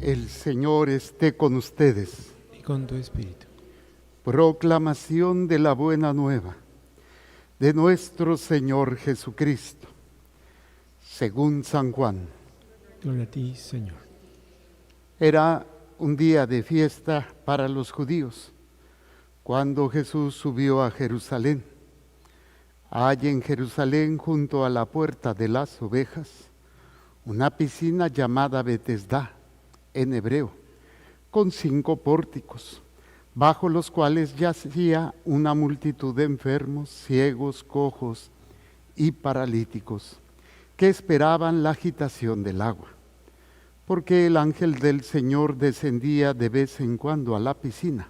El Señor esté con ustedes. Y con tu espíritu. Proclamación de la buena nueva de nuestro Señor Jesucristo, según San Juan. Gloria a ti, Señor. Era un día de fiesta para los judíos, cuando Jesús subió a Jerusalén. Hay en Jerusalén, junto a la puerta de las ovejas, una piscina llamada Betesda, en hebreo, con 5 pórticos, bajo los cuales yacía una multitud de enfermos, ciegos, cojos y paralíticos, que esperaban la agitación del agua, porque el ángel del Señor descendía de vez en cuando a la piscina,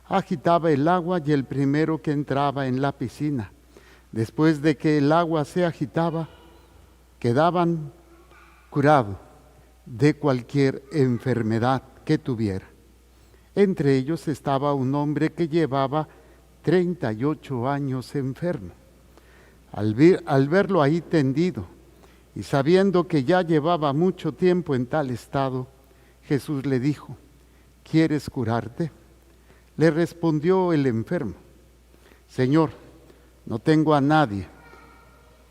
agitaba el agua y el primero que entraba en la piscina, después de que el agua se agitaba, quedaban curados de cualquier enfermedad que tuviera. Entre ellos estaba un hombre que llevaba 38 años enfermo. Al verlo ahí tendido y sabiendo que ya llevaba mucho tiempo en tal estado, Jesús le dijo: ¿quieres curarte? Le respondió el enfermo: Señor, no tengo a nadie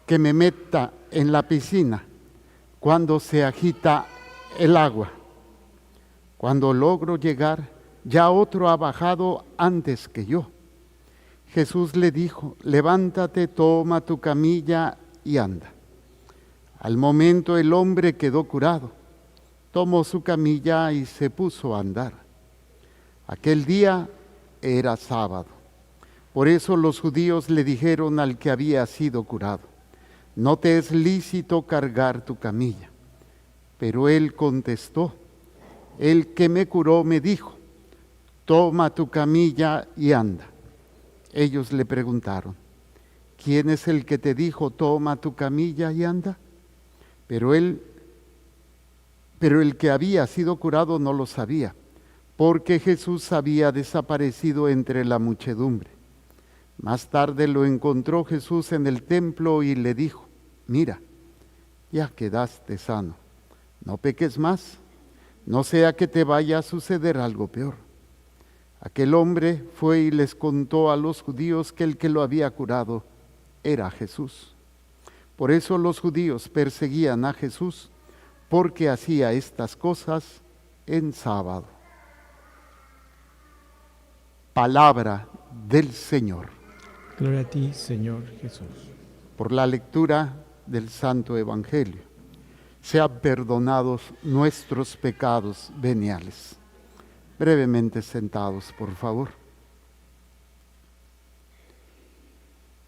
que me meta en la piscina cuando se agita el agua. Cuando logro llegar, ya otro ha bajado antes que yo. Jesús le dijo: levántate, toma tu camilla y anda. Al momento el hombre quedó curado, tomó su camilla y se puso a andar. Aquel día era sábado. Por eso los judíos le dijeron al que había sido curado: no te es lícito cargar tu camilla. Pero él contestó: el que me curó me dijo: toma tu camilla y anda. Ellos le preguntaron: ¿quién es el que te dijo toma tu camilla y anda? Pero el que había sido curado no lo sabía, porque Jesús había desaparecido entre la muchedumbre. Más tarde lo encontró Jesús en el templo y le dijo: mira, ya quedaste sano, no peques más, no sea que te vaya a suceder algo peor. Aquel hombre fue y les contó a los judíos que el que lo había curado era Jesús. Por eso los judíos perseguían a Jesús, porque hacía estas cosas en sábado. Palabra del Señor. Gloria a ti, Señor Jesús. Por la lectura del Santo Evangelio, sean perdonados nuestros pecados veniales. Brevemente sentados, por favor.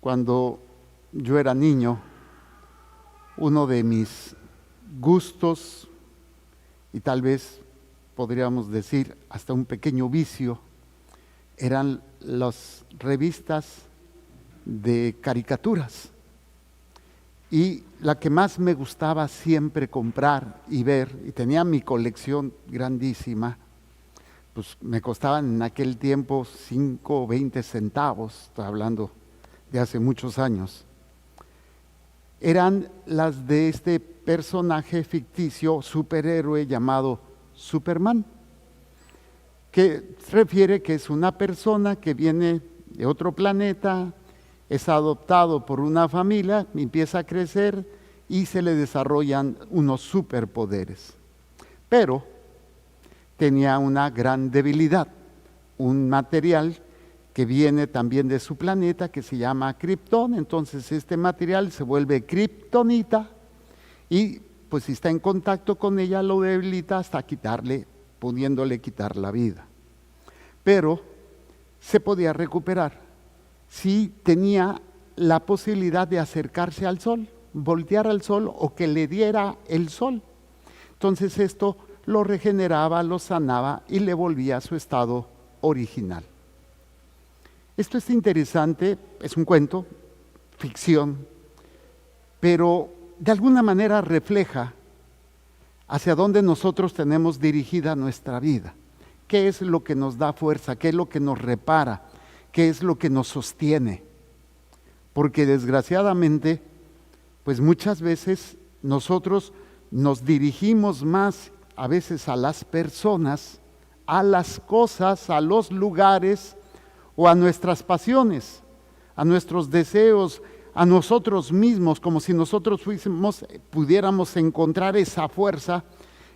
Cuando yo era niño, uno de mis gustos, y tal vez podríamos decir hasta un pequeño vicio, eran las revistas de caricaturas. Y la que más me gustaba siempre comprar y ver, y tenía mi colección grandísima, pues me costaban en aquel tiempo 5 o 20 centavos, estoy hablando de hace muchos años. Eran las de este personaje ficticio, superhéroe llamado Superman, que refiere que es una persona que viene de otro planeta, es adoptado por una familia, empieza a crecer y se le desarrollan unos superpoderes. Pero tenía una gran debilidad, un material que viene también de su planeta que se llama Krypton. Entonces este material se vuelve kriptonita y pues si está en contacto con ella lo debilita hasta pudiéndole quitar la vida. Pero se podía recuperar si tenía la posibilidad de acercarse al sol, voltear al sol o que le diera el sol. Entonces esto lo regeneraba, lo sanaba y le volvía a su estado original. Esto es interesante, es un cuento, ficción, pero de alguna manera refleja hacia dónde nosotros tenemos dirigida nuestra vida. ¿Qué es lo que nos da fuerza? ¿Qué es lo que nos repara? ¿Qué es lo que nos sostiene? Porque desgraciadamente, pues muchas veces nosotros nos dirigimos más a veces a las personas, a las cosas, a los lugares o a nuestras pasiones, a nuestros deseos, a nosotros mismos, como si nosotros pudiéramos encontrar esa fuerza,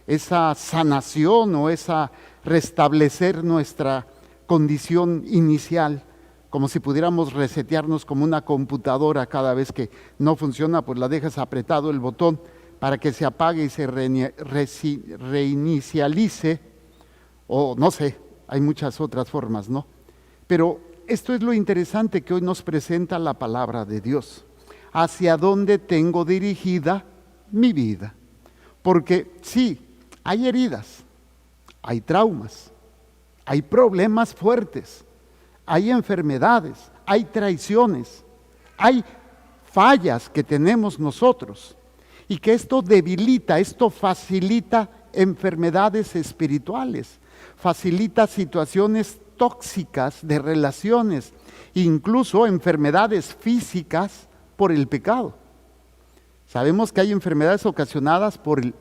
esa sanación o esa restablecer nuestra condición inicial, como si pudiéramos resetearnos como una computadora. Cada vez que no funciona, pues la dejas apretado el botón para que se apague y se reinicialice, o no sé, hay muchas otras formas, ¿no? Pero esto es lo interesante que hoy nos presenta la palabra de Dios. ¿Hacia dónde tengo dirigida mi vida? Porque sí, hay heridas, hay traumas, hay problemas fuertes, hay enfermedades, hay traiciones, hay fallas que tenemos nosotros y que esto debilita, esto facilita enfermedades espirituales, facilita situaciones tóxicas de relaciones, incluso enfermedades físicas por el pecado. Sabemos que hay enfermedades ocasionadas por el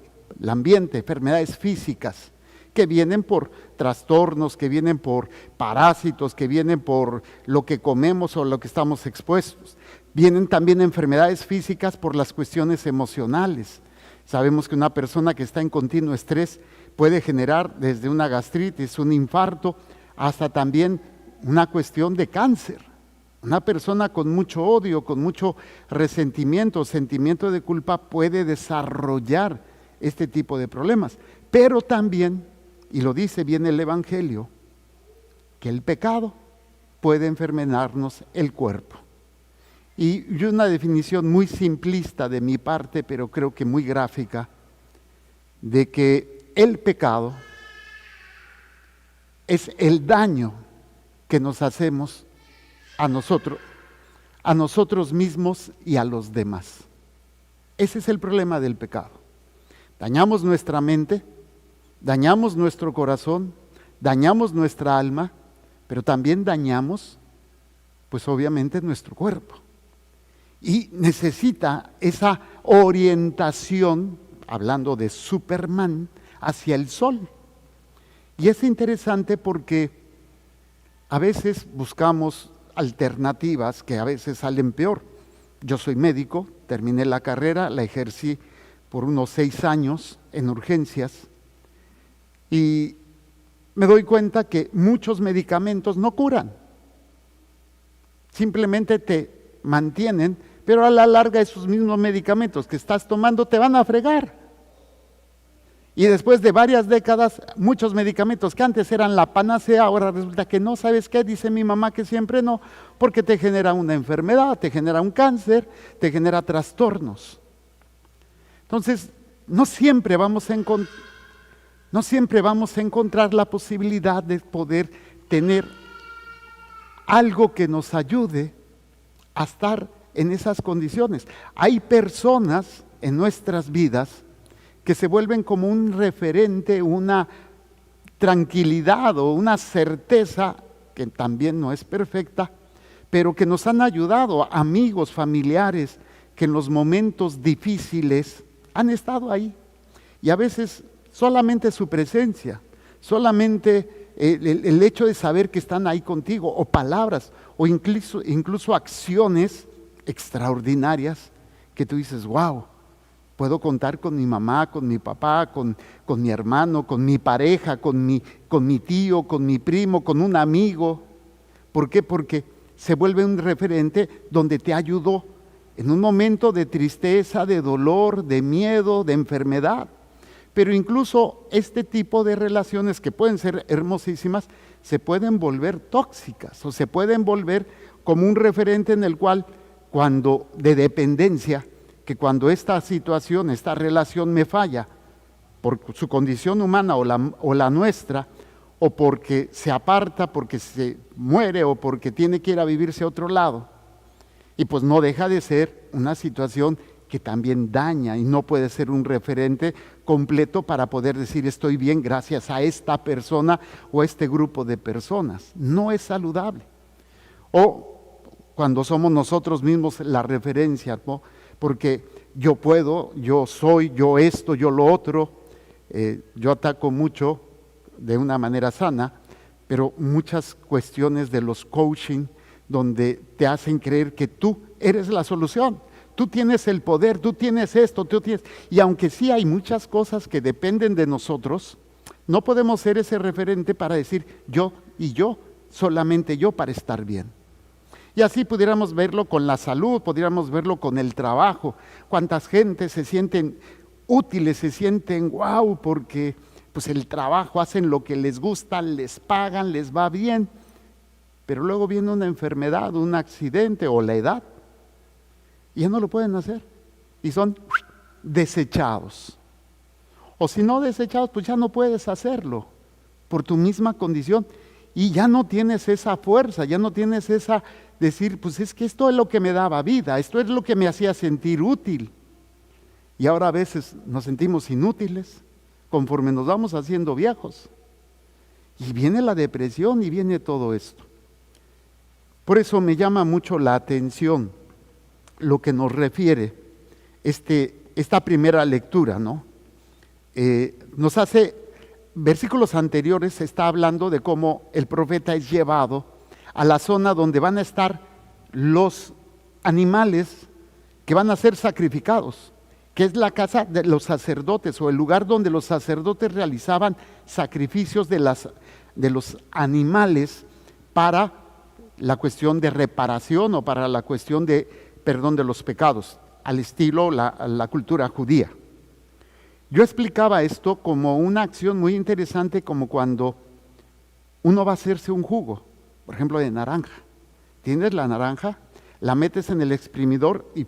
ambiente, enfermedades físicas, que vienen por trastornos, que vienen por parásitos, que vienen por lo que comemos o lo que estamos expuestos. Vienen también enfermedades físicas por las cuestiones emocionales. Sabemos que una persona que está en continuo estrés puede generar desde una gastritis, un infarto, hasta también una cuestión de cáncer. Una persona con mucho odio, con mucho resentimiento, sentimiento de culpa, puede desarrollar este tipo de problemas. Pero también, y lo dice bien el Evangelio, que el pecado puede enfermarnos el cuerpo. Y una definición muy simplista de mi parte, pero creo que muy gráfica, de que el pecado es el daño que nos hacemos a nosotros mismos y a los demás. Ese es el problema del pecado. Dañamos nuestra mente, dañamos nuestro corazón, dañamos nuestra alma, pero también dañamos, pues obviamente, nuestro cuerpo. Y necesita esa orientación, hablando de Superman, hacia el sol. Y es interesante porque a veces buscamos alternativas que a veces salen peor. Yo soy médico, terminé la carrera, la ejercí por unos 6 años en urgencias y me doy cuenta que muchos medicamentos no curan, simplemente te mantienen, pero a la larga esos mismos medicamentos que estás tomando te van a fregar. Y después de varias décadas, muchos medicamentos que antes eran la panacea, ahora resulta que no. ¿Sabes qué? Dice mi mamá que siempre no, porque te genera una enfermedad, te genera un cáncer, te genera trastornos. Entonces, no siempre vamos a encontrar la posibilidad de poder tener algo que nos ayude a estar en esas condiciones. Hay personas en nuestras vidas que se vuelven como un referente, una tranquilidad o una certeza que también no es perfecta, pero que nos han ayudado, amigos, familiares, que en los momentos difíciles han estado ahí. Y a veces solamente su presencia, solamente el hecho de saber que están ahí contigo, o palabras, o incluso acciones extraordinarias que tú dices, wow, puedo contar con mi mamá, con mi papá, con mi hermano, con mi pareja, con mi tío, con mi primo, con un amigo. ¿Por qué? Porque se vuelve un referente donde te ayudó en un momento de tristeza, de dolor, de miedo, de enfermedad. Pero incluso este tipo de relaciones que pueden ser hermosísimas, se pueden volver tóxicas o se pueden volver como un referente en el cual, de dependencia, que cuando esta situación, esta relación me falla, por su condición humana o la nuestra, o porque se aparta, porque se muere o porque tiene que ir a vivirse a otro lado, y pues no deja de ser una situación que también daña y no puede ser un referente completo para poder decir estoy bien gracias a esta persona o a este grupo de personas. No es saludable. O cuando somos nosotros mismos la referencia, ¿no? Porque yo puedo, yo soy, yo esto, yo lo otro, Yo ataco mucho de una manera sana, pero muchas cuestiones de los coaching donde te hacen creer que tú eres la solución, tú tienes el poder, tú tienes esto, tú tienes... Y aunque sí hay muchas cosas que dependen de nosotros, no podemos ser ese referente para decir yo y yo, solamente yo para estar bien. Y así pudiéramos verlo con la salud, pudiéramos verlo con el trabajo. Cuántas gentes se sienten útiles, se sienten wow, porque pues el trabajo, hacen lo que les gusta, les pagan, les va bien. Pero luego viene una enfermedad, un accidente o la edad, y ya no lo pueden hacer. Y son desechados. O si no desechados, pues ya no puedes hacerlo por tu misma condición. Y ya no tienes esa fuerza, ya no tienes esa decir, pues es que esto es lo que me daba vida, esto es lo que me hacía sentir útil. Y ahora a veces nos sentimos inútiles conforme nos vamos haciendo viejos. Y viene la depresión y viene todo esto. Por eso me llama mucho la atención lo que nos refiere esta primera lectura, ¿no? Nos hace, versículos anteriores se está hablando de cómo el profeta es llevado a la zona donde van a estar los animales que van a ser sacrificados, que es la casa de los sacerdotes o el lugar donde los sacerdotes realizaban sacrificios de los animales para la cuestión de reparación o para la cuestión de perdón de los pecados, al estilo la cultura judía. Yo explicaba esto como una acción muy interesante, como cuando uno va a hacerse un jugo, por ejemplo de naranja. Tienes la naranja, la metes en el exprimidor y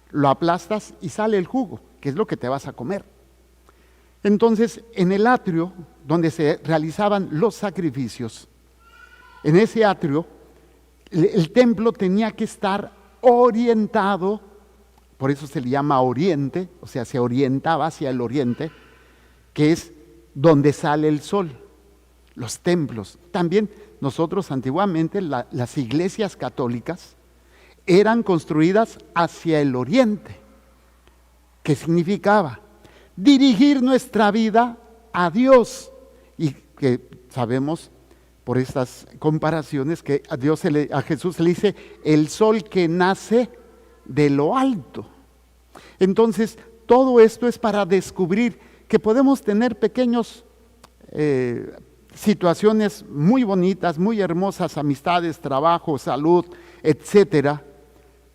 lo aplastas y sale el jugo, que es lo que te vas a comer. Entonces, en el atrio donde se realizaban los sacrificios, en ese atrio, el templo tenía que estar orientado, por eso se le llama oriente, o sea, se orientaba hacia el oriente, que es donde sale el sol, los templos. También nosotros antiguamente, las iglesias católicas eran construidas hacia el oriente, que significaba dirigir nuestra vida a Dios, y que sabemos por estas comparaciones que a Jesús se le dice el sol que nace de lo alto. Entonces, todo esto es para descubrir que podemos tener pequeños situaciones muy bonitas, muy hermosas, amistades, trabajo, salud, etcétera,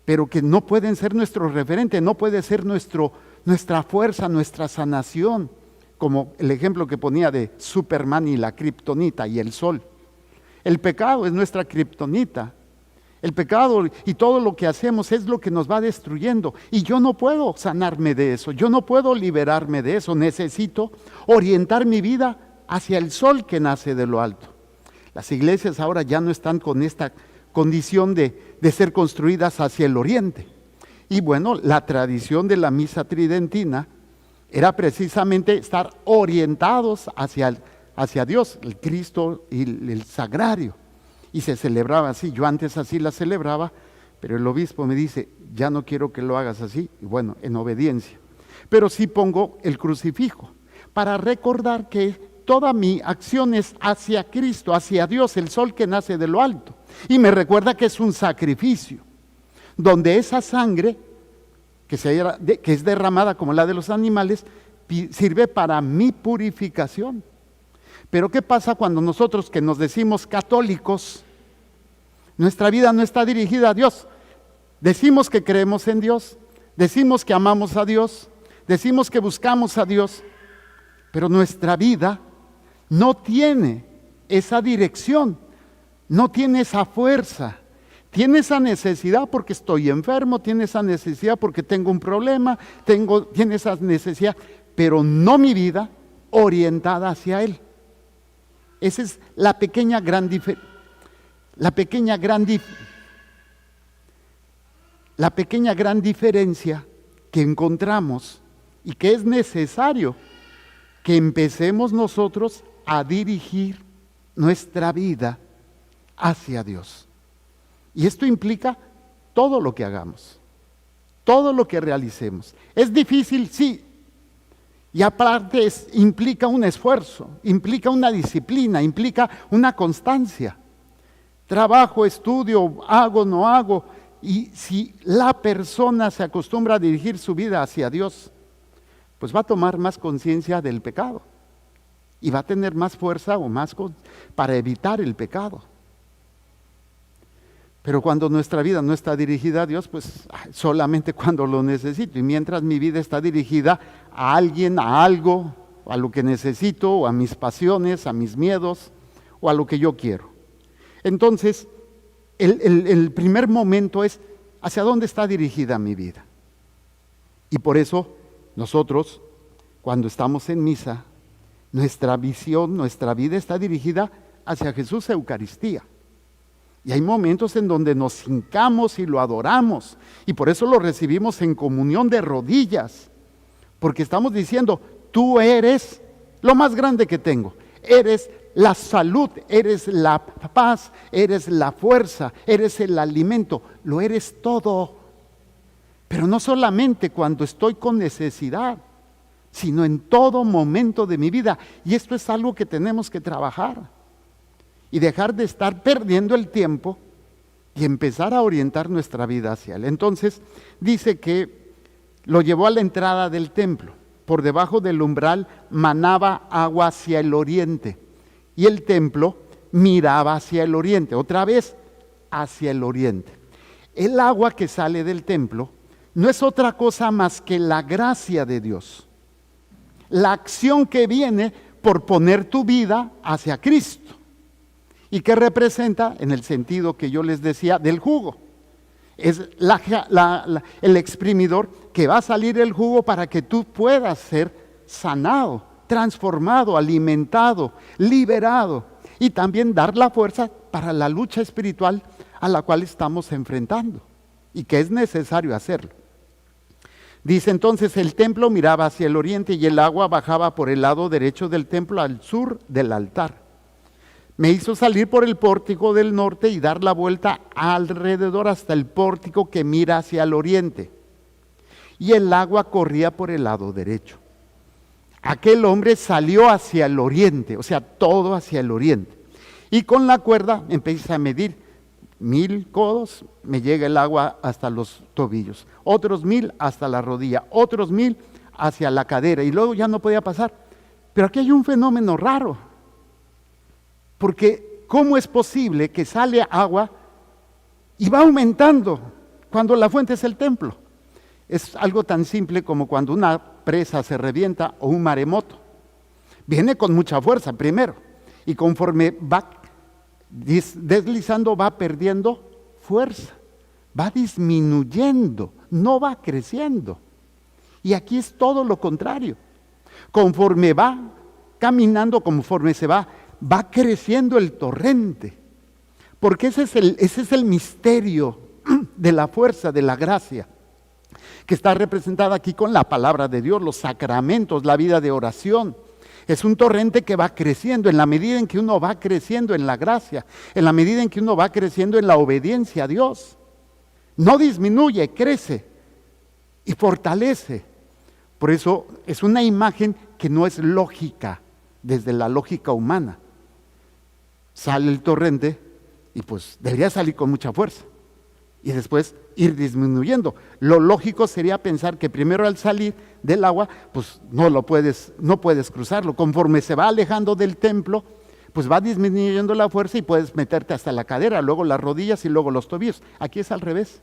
pero que no pueden ser nuestro referente, no puede ser nuestra fuerza, nuestra sanación, como el ejemplo que ponía de Superman y la kriptonita y el sol. El pecado es nuestra kriptonita. El pecado y todo lo que hacemos es lo que nos va destruyendo. Y yo no puedo sanarme de eso, yo no puedo liberarme de eso. Necesito orientar mi vida hacia el sol que nace de lo alto. Las iglesias ahora ya no están con esta condición de ser construidas hacia el oriente. Y bueno, la tradición de la misa tridentina era precisamente estar orientados hacia Dios, el Cristo y el sagrario. Y se celebraba así. Yo antes así la celebraba, pero el obispo me dice, ya no quiero que lo hagas así. Y bueno, en obediencia. Pero sí pongo el crucifijo para recordar que toda mi acción es hacia Cristo, hacia Dios, el sol que nace de lo alto. Y me recuerda que es un sacrificio, donde esa sangre que es derramada como la de los animales, sirve para mi purificación. Pero ¿qué pasa cuando nosotros que nos decimos católicos, nuestra vida no está dirigida a Dios? Decimos que creemos en Dios, decimos que amamos a Dios, decimos que buscamos a Dios, pero nuestra vida no tiene esa dirección, no tiene esa fuerza. Tiene esa necesidad porque estoy enfermo, tiene esa necesidad porque tengo un problema, tiene esa necesidad, pero no mi vida orientada hacia Él. Esa es la pequeña gran diferencia que encontramos y que es necesario que empecemos nosotros a dirigir nuestra vida hacia Dios. Y esto implica todo lo que hagamos, todo lo que realicemos. ¿Es difícil? Sí. Y aparte implica un esfuerzo, implica una disciplina, implica una constancia. Trabajo, estudio, hago, no hago. Y si la persona se acostumbra a dirigir su vida hacia Dios, pues va a tomar más conciencia del pecado. Y va a tener más fuerza para evitar el pecado. Pero cuando nuestra vida no está dirigida a Dios, pues solamente cuando lo necesito. Y mientras mi vida está dirigida a alguien, a algo, a lo que necesito, o a mis pasiones, a mis miedos, o a lo que yo quiero. Entonces, el primer momento es hacia dónde está dirigida mi vida. Y por eso nosotros, cuando estamos en misa, nuestra visión, nuestra vida está dirigida hacia Jesús Eucaristía. Y hay momentos en donde nos hincamos y lo adoramos. Y por eso lo recibimos en comunión de rodillas. Porque estamos diciendo, tú eres lo más grande que tengo. Eres la salud, eres la paz, eres la fuerza, eres el alimento. Lo eres todo. Pero no solamente cuando estoy con necesidad, sino en todo momento de mi vida. Y esto es algo que tenemos que trabajar. Y dejar de estar perdiendo el tiempo y empezar a orientar nuestra vida hacia Él. Entonces dice que lo llevó a la entrada del templo. Por debajo del umbral manaba agua hacia el oriente. Y el templo miraba hacia el oriente. Otra vez, hacia el oriente. El agua que sale del templo no es otra cosa más que la gracia de Dios. La acción que viene por poner tu vida hacia Cristo. ¿Y qué representa? En el sentido que yo les decía, del jugo. Es el exprimidor que va a salir el jugo para que tú puedas ser sanado, transformado, alimentado, liberado. Y también dar la fuerza para la lucha espiritual a la cual estamos enfrentando. Y que es necesario hacerlo. Dice entonces, el templo miraba hacia el oriente y el agua bajaba por el lado derecho del templo al sur del altar. Me hizo salir por el pórtico del norte y dar la vuelta alrededor hasta el pórtico que mira hacia el oriente. Y el agua corría por el lado derecho. Aquel hombre salió hacia el oriente, o sea, todo hacia el oriente. Y con la cuerda empieza a medir 1000 codos, me llega el agua hasta los tobillos. Otros 1000 hasta la rodilla, otros 1000 hacia la cadera. Y luego ya no podía pasar. Pero aquí hay un fenómeno raro. Porque ¿cómo es posible que sale agua y va aumentando cuando la fuente es el templo? Es algo tan simple como cuando una presa se revienta o un maremoto. Viene con mucha fuerza primero y conforme va deslizando va perdiendo fuerza, va disminuyendo, no va creciendo. Y aquí es todo lo contrario. Conforme va caminando, conforme se va creciendo el torrente, porque ese es el misterio de la fuerza, de la gracia, que está representada aquí con la palabra de Dios, los sacramentos, la vida de oración. Es un torrente que va creciendo en la medida en que uno va creciendo en la gracia, en la medida en que uno va creciendo en la obediencia a Dios. No disminuye, crece y fortalece. Por eso es una imagen que no es lógica desde la lógica humana. Sale el torrente y pues debería salir con mucha fuerza y después ir disminuyendo. Lo lógico sería pensar que primero al salir del agua pues no puedes cruzarlo. Conforme se va alejando del templo pues va disminuyendo la fuerza y puedes meterte hasta la cadera, luego las rodillas y luego los tobillos. Aquí es al revés.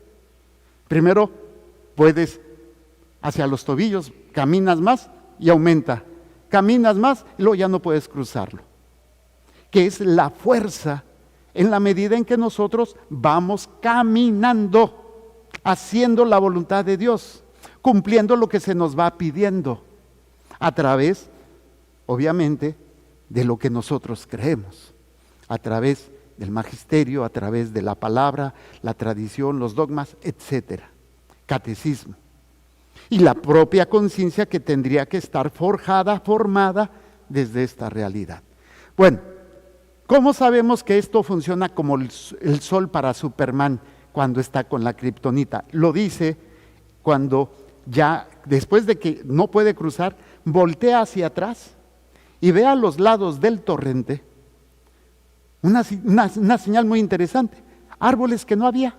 Primero puedes hacia los tobillos, caminas más y aumenta. Caminas más y luego ya no puedes cruzarlo. Que es la fuerza en la medida en que nosotros vamos caminando, haciendo la voluntad de Dios, cumpliendo lo que se nos va pidiendo, a través, obviamente, de lo que nosotros creemos, a través del magisterio, a través de la palabra, la tradición, los dogmas, etcétera, catecismo. Y la propia conciencia que tendría que estar formada desde esta realidad. Bueno, ¿cómo sabemos que esto funciona como el sol para Superman cuando está con la kriptonita? Lo dice cuando ya, después de que no puede cruzar, voltea hacia atrás y ve a los lados del torrente una señal muy interesante. Árboles que no había.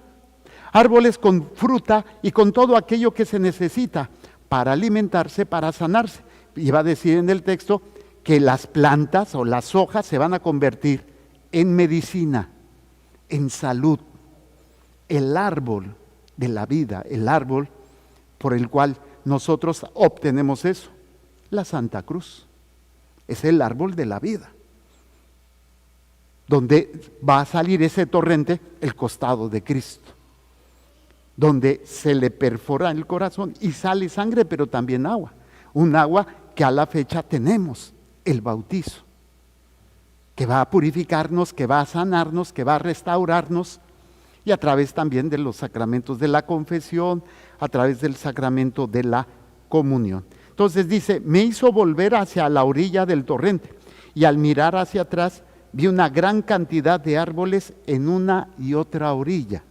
Árboles con fruta y con todo aquello que se necesita para alimentarse, para sanarse. Y va a decir en el texto que las plantas o las hojas se van a convertir en medicina, en salud. El árbol de la vida, el árbol por el cual nosotros obtenemos eso, la Santa Cruz. Es el árbol de la vida, donde va a salir ese torrente, el costado de Cristo, donde se le perfora el corazón y sale sangre, pero también agua. Un agua que a la fecha tenemos, el bautizo, que va a purificarnos, que va a sanarnos, que va a restaurarnos, y a través también de los sacramentos de la confesión, a través del sacramento de la comunión. Entonces dice, me hizo volver hacia la orilla del torrente, y al mirar hacia atrás vi una gran cantidad de árboles en una y otra orilla.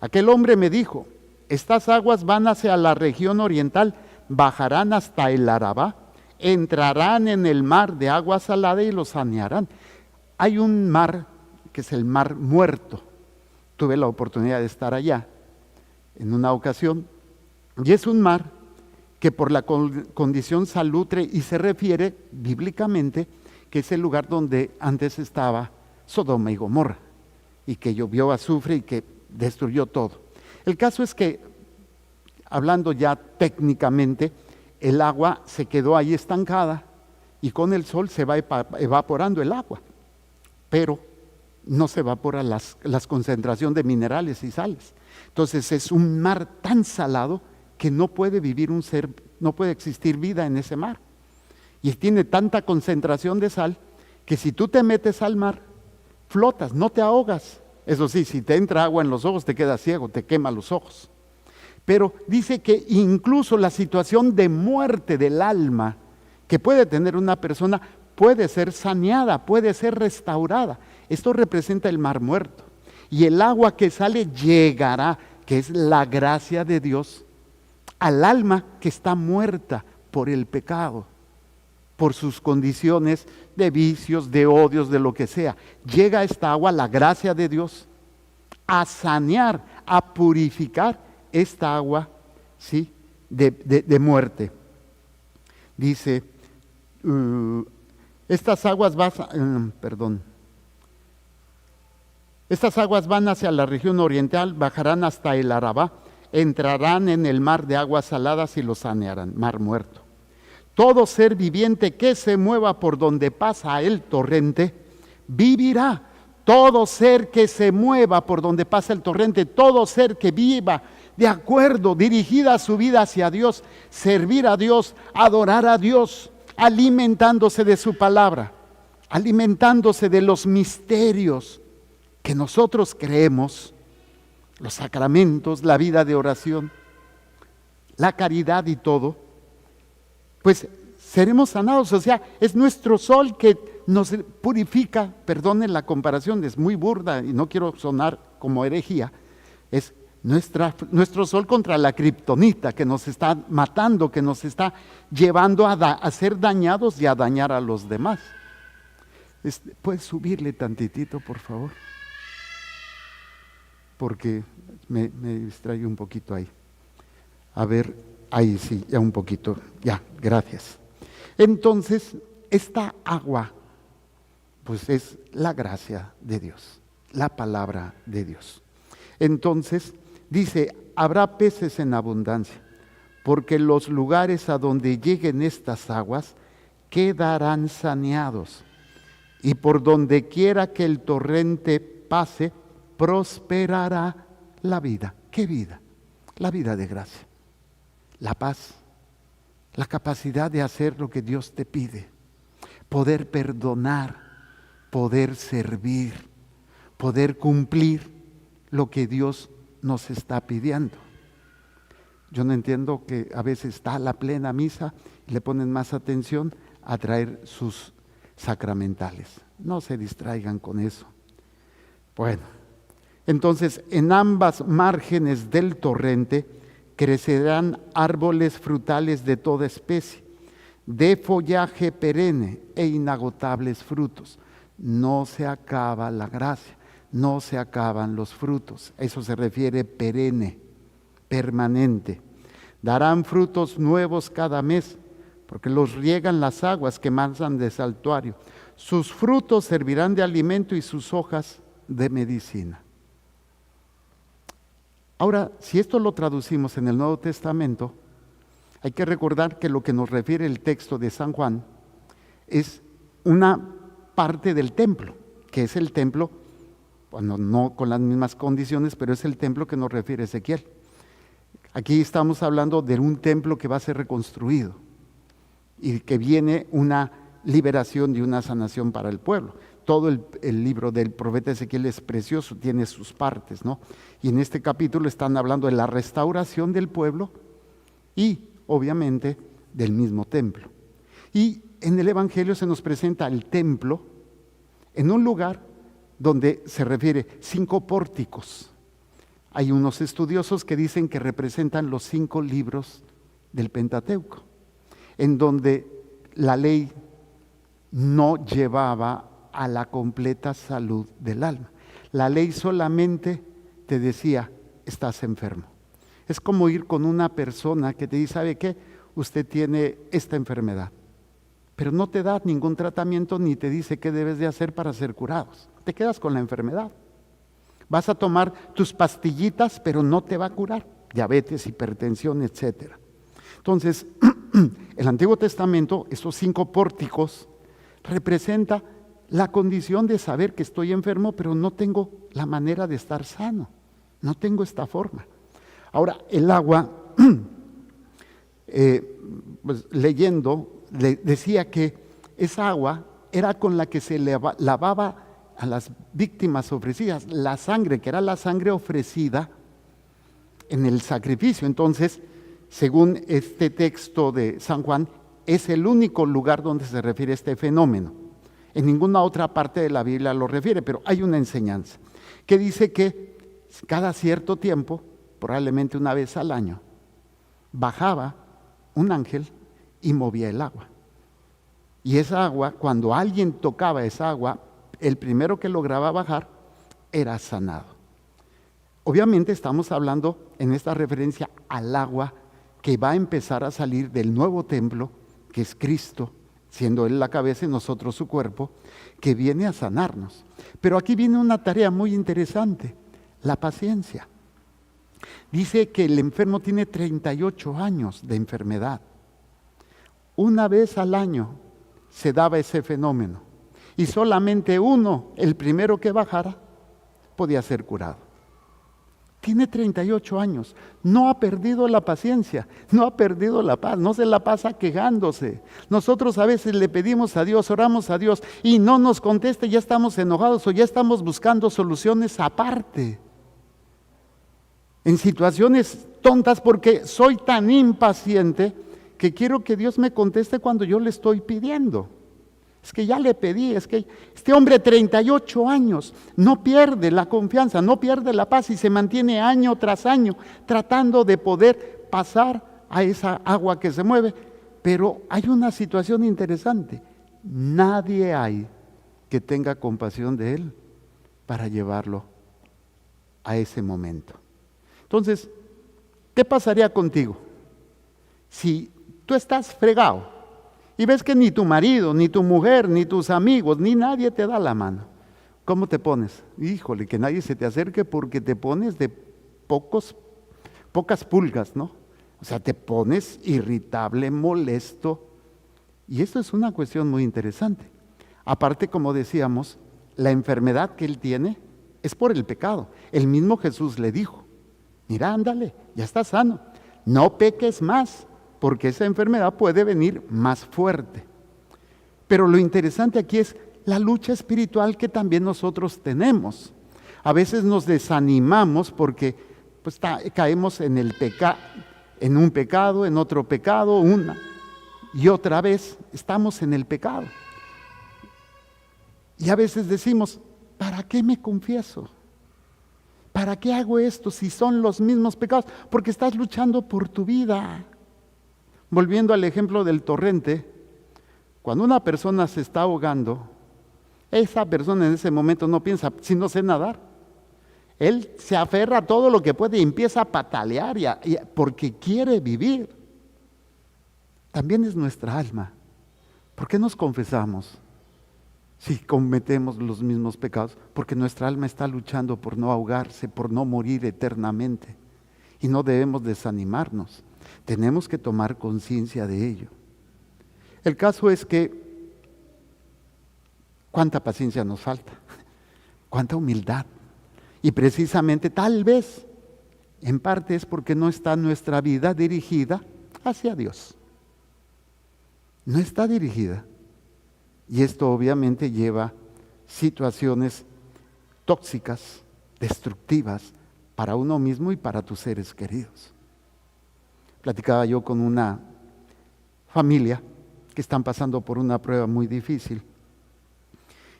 Aquel hombre me dijo, estas aguas van hacia la región oriental, bajarán hasta el Arabá, entrarán en el mar de agua salada y los sanearán. Hay un mar que es el Mar Muerto. Tuve la oportunidad de estar allá en una ocasión, y es un mar que por la condición salubre, y se refiere bíblicamente que es el lugar donde antes estaba Sodoma y Gomorra, y que llovió azufre y que destruyó todo. El caso es que, hablando ya técnicamente, el agua se quedó ahí estancada y con el sol se va evaporando el agua, pero no se evapora las concentraciones de minerales y sales. Entonces es un mar tan salado que no puede vivir un ser, no puede existir vida en ese mar. Y tiene tanta concentración de sal que si tú te metes al mar, flotas, no te ahogas. Eso sí, si te entra agua en los ojos, te quedas ciego, te quema los ojos. Pero dice que incluso la situación de muerte del alma que puede tener una persona puede ser saneada, puede ser restaurada. Esto representa el Mar Muerto. Y el agua que sale llegará, que es la gracia de Dios, al alma que está muerta por el pecado, por sus condiciones de vicios, de odios, de lo que sea. Llega esta agua, la gracia de Dios, a sanear, a purificar esta agua, ¿sí?, de muerte. Dice, estas aguas van hacia la región oriental, bajarán hasta el Arabá, entrarán en el mar de aguas saladas y lo sanearán, Mar Muerto. Todo ser viviente que se mueva por donde pasa el torrente, vivirá. Todo ser que se mueva por donde pasa el torrente, todo ser que viva de acuerdo, dirigida su vida hacia Dios, servir a Dios, adorar a Dios, alimentándose de su palabra, alimentándose de los misterios que nosotros creemos, los sacramentos, la vida de oración, la caridad y todo, pues seremos sanados. O sea, es nuestro sol que nos purifica. Perdonen la comparación, es muy burda y no quiero sonar como herejía. Es nuestro sol contra la kriptonita que nos está matando, que nos está llevando a ser dañados y a dañar a los demás. ¿Puedes subirle tantitito, por favor? Porque me distrae un poquito ahí. A ver, ahí sí, ya un poquito. Ya, gracias. Entonces, esta agua, pues es la gracia de Dios, la palabra de Dios. Entonces, dice, habrá peces en abundancia, porque los lugares a donde lleguen estas aguas quedarán saneados, y por donde quiera que el torrente pase, prosperará la vida. ¿Qué vida? La vida de gracia, la paz, la capacidad de hacer lo que Dios te pide, poder perdonar, poder servir, poder cumplir lo que Dios nos está pidiendo. Yo no entiendo que a veces está la plena misa y le ponen más atención a traer sus sacramentales. No se distraigan con eso. Bueno, entonces en ambas márgenes del torrente crecerán árboles frutales de toda especie, de follaje perenne e inagotables frutos. No se acaba la gracia, no se acaban los frutos. Eso se refiere perenne, permanente. Darán frutos nuevos cada mes, porque los riegan las aguas que mansan de santuario. Sus frutos servirán de alimento y sus hojas de medicina. Ahora, si esto lo traducimos en el Nuevo Testamento, hay que recordar que lo que nos refiere el texto de San Juan es una parte del templo, que es el templo, bueno, no con las mismas condiciones, pero es el templo que nos refiere Ezequiel. Aquí estamos hablando de un templo que va a ser reconstruido y que viene una liberación y una sanación para el pueblo. Todo el libro del profeta Ezequiel es precioso, tiene sus partes, ¿no? Y en este capítulo están hablando de la restauración del pueblo y obviamente del mismo templo. Y en el Evangelio se nos presenta el templo en un lugar donde se refiere 5 pórticos. Hay unos estudiosos que dicen que representan los 5 libros del Pentateuco, en donde la ley no llevaba a la completa salud del alma. La ley solamente te decía, estás enfermo. Es como ir con una persona que te dice, ¿sabe qué? Usted tiene esta enfermedad, pero no te da ningún tratamiento ni te dice qué debes de hacer para ser curados. Te quedas con la enfermedad. Vas a tomar tus pastillitas, pero no te va a curar. Diabetes, hipertensión, etc. Entonces, el Antiguo Testamento, esos 5 pórticos, representa la condición de saber que estoy enfermo, pero no tengo la manera de estar sano. No tengo esta forma. Ahora, el agua, pues, leyendo, decía que esa agua era con la que se lavaba a las víctimas ofrecidas, la sangre, que era la sangre ofrecida en el sacrificio. Entonces, según este texto de San Juan, es el único lugar donde se refiere a este fenómeno. En ninguna otra parte de la Biblia lo refiere, pero hay una enseñanza que dice que cada cierto tiempo, probablemente una vez al año, bajaba un ángel y movía el agua. Y esa agua, cuando alguien tocaba esa agua, el primero que lograba bajar era sanado. Obviamente estamos hablando en esta referencia al agua que va a empezar a salir del nuevo templo, que es Cristo, siendo Él la cabeza y nosotros su cuerpo, que viene a sanarnos. Pero aquí viene una tarea muy interesante, la paciencia. Dice que el enfermo tiene 38 años de enfermedad. Una vez al año se daba ese fenómeno y solamente uno, el primero que bajara, podía ser curado. Tiene 38 años, no ha perdido la paciencia, no ha perdido la paz, no se la pasa quejándose. Nosotros a veces le pedimos a Dios, oramos a Dios y no nos contesta, ya estamos enojados o ya estamos buscando soluciones aparte. En situaciones tontas porque soy tan impaciente que quiero que Dios me conteste cuando yo le estoy pidiendo. Es que ya le pedí, es que este hombre 38 años no pierde la confianza, no pierde la paz y se mantiene año tras año tratando de poder pasar a esa agua que se mueve. Pero hay una situación interesante, nadie hay que tenga compasión de él para llevarlo a ese momento. Entonces, ¿qué pasaría contigo si tú estás fregado y ves que ni tu marido, ni tu mujer, ni tus amigos, ni nadie te da la mano? ¿Cómo te pones? Híjole, que nadie se te acerque porque te pones de pocas pulgas, ¿no? O sea, te pones irritable, molesto. Y esto es una cuestión muy interesante. Aparte, como decíamos, la enfermedad que él tiene es por el pecado. El mismo Jesús le dijo, mira, ándale, ya estás sano, no peques más, porque esa enfermedad puede venir más fuerte. Pero lo interesante aquí es la lucha espiritual que también nosotros tenemos. A veces nos desanimamos porque pues, caemos en en un pecado, en otro pecado, una y otra vez estamos en el pecado. Y a veces decimos, ¿para qué me confieso? ¿Para qué hago esto si son los mismos pecados? Porque estás luchando por tu vida. Volviendo al ejemplo del torrente, Cuando una persona se está ahogando, esa persona en ese momento no piensa, si no sé nadar. Él se aferra a todo lo que puede y empieza a patalear porque quiere vivir. También es nuestra alma. ¿Por qué nos confesamos si cometemos los mismos pecados? Porque nuestra alma está luchando por no ahogarse, por no morir eternamente. Y no debemos desanimarnos. Tenemos que tomar conciencia de ello. El caso es que cuánta paciencia nos falta, cuánta humildad. Y precisamente tal vez, en parte es porque no está nuestra vida dirigida hacia Dios. No está dirigida. Y esto obviamente lleva situaciones tóxicas, destructivas para uno mismo y para tus seres queridos. Platicaba yo con una familia que están pasando por una prueba muy difícil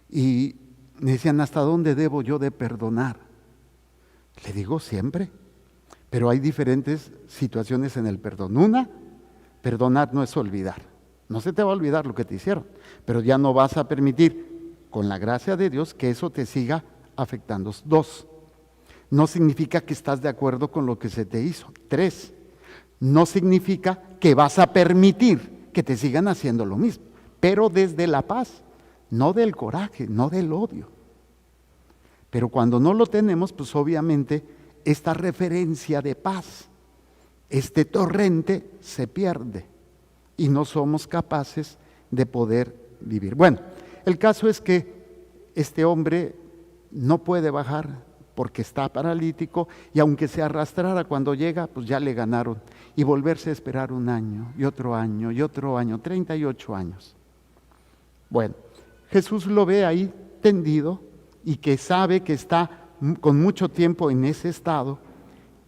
y me decían, ¿hasta dónde debo yo de perdonar? Le digo, siempre, pero hay diferentes situaciones en el perdón. Una, perdonar no es olvidar. No se te va a olvidar lo que te hicieron, pero ya no vas a permitir, con la gracia de Dios, que eso te siga afectando. 2, no significa que estás de acuerdo con lo que se te hizo. 3, no significa que vas a permitir que te sigan haciendo lo mismo, pero desde la paz, no del coraje, no del odio. Pero cuando no lo tenemos, pues obviamente esta referencia de paz, este torrente se pierde y no somos capaces de poder vivir. Bueno, el caso es que este hombre no puede bajar porque está paralítico y aunque se arrastrara cuando llega, pues ya le ganaron. Y volverse a esperar 1 año y otro año y otro año, 38 años. Bueno, Jesús lo ve ahí tendido y que sabe que está con mucho tiempo en ese estado.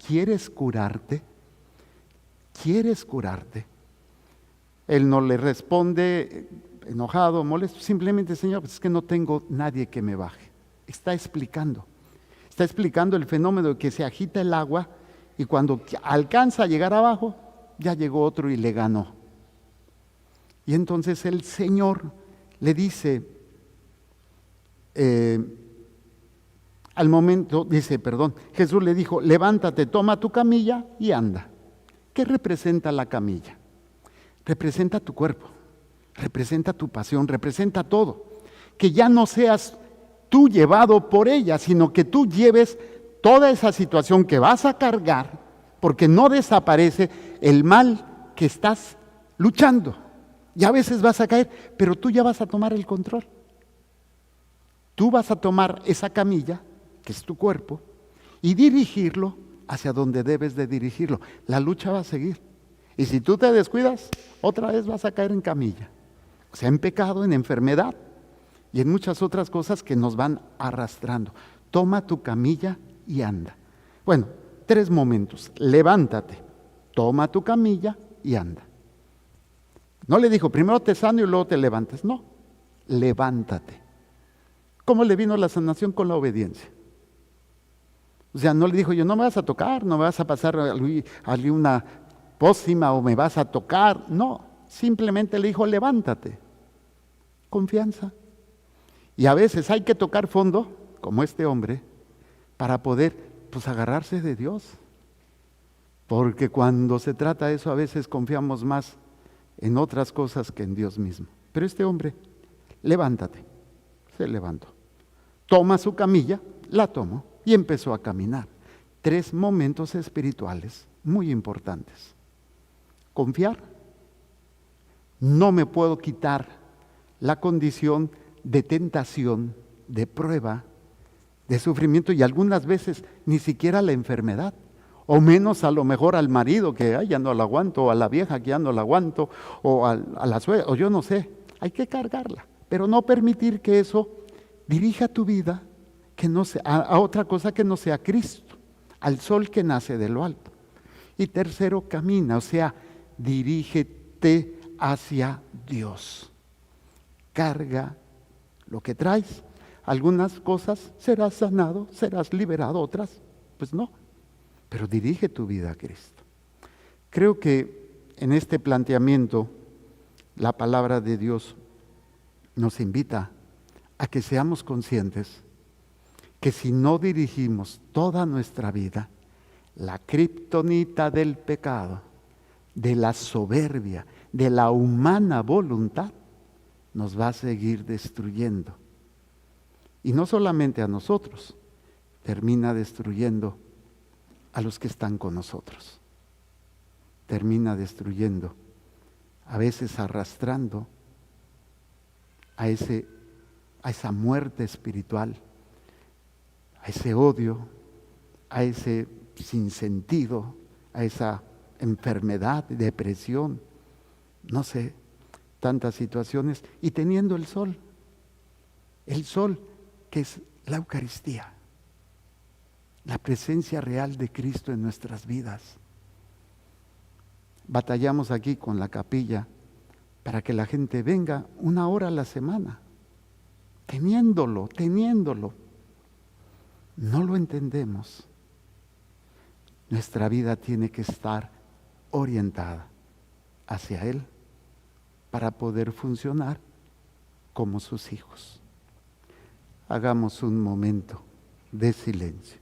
¿Quieres curarte? ¿Quieres curarte? Él no le responde enojado, molesto, simplemente, Señor, pues es que no tengo nadie que me baje. Está explicando el fenómeno de que se agita el agua y cuando alcanza a llegar abajo, ya llegó otro y le ganó. Y entonces el Señor le dice, Jesús le dijo, levántate, toma tu camilla y anda. ¿Qué representa la camilla? Representa tu cuerpo, representa tu pasión, representa todo. Que ya no seas tú llevado por ella, sino que tú lleves toda esa situación que vas a cargar, porque no desaparece el mal que estás luchando. Y a veces vas a caer, pero tú ya vas a tomar el control. Tú vas a tomar esa camilla, que es tu cuerpo, y dirigirlo hacia donde debes de dirigirlo. La lucha va a seguir. Y si tú te descuidas, otra vez vas a caer en camilla. O sea, en pecado, en enfermedad y en muchas otras cosas que nos van arrastrando. Toma tu camilla y anda. Bueno, 3 momentos. Levántate, toma tu camilla y anda. No le dijo, primero te sano y luego te levantas. No, levántate. ¿Cómo le vino la sanación? Con la obediencia. O sea, no le dijo yo, no me vas a tocar, no me vas a pasar una pócima o me vas a tocar. No, simplemente le dijo, levántate. Confianza. Y a veces hay que tocar fondo, como este hombre, para poder, agarrarse de Dios. Porque cuando se trata de eso, a veces confiamos más en otras cosas que en Dios mismo. Pero este hombre, levántate, se levantó. Toma su camilla, la tomó y empezó a caminar. 3 momentos espirituales muy importantes. Confiar. No me puedo quitar la condición de tentación, de prueba, de sufrimiento y algunas veces ni siquiera la enfermedad. O menos a lo mejor al marido que ya no la aguanto, o a la vieja que ya no la aguanto, o a la suegra, o yo no sé. Hay que cargarla, pero no permitir que eso dirija tu vida que no sea, a otra cosa que no sea Cristo, al sol que nace de lo alto. Y tercero, camina, o sea, dirígete hacia Dios. Carga lo que traes. Algunas cosas serás sanado, serás liberado, otras, pues no. Pero dirige tu vida a Cristo. Creo que en este planteamiento la palabra de Dios nos invita a que seamos conscientes que si no dirigimos toda nuestra vida, la kriptonita del pecado, de la soberbia, de la humana voluntad, nos va a seguir destruyendo. Y no solamente a nosotros, termina destruyendo a los que están con nosotros. Termina destruyendo, a veces arrastrando a esa muerte espiritual, a ese odio, a ese sinsentido, a esa enfermedad, depresión, no sé, tantas situaciones, y teniendo el sol que es la Eucaristía, la presencia real de Cristo en nuestras vidas. Batallamos aquí con la capilla para que la gente venga 1 hora a la semana, teniéndolo. No lo entendemos. Nuestra vida tiene que estar orientada hacia Él para poder funcionar como sus hijos. Hagamos un momento de silencio.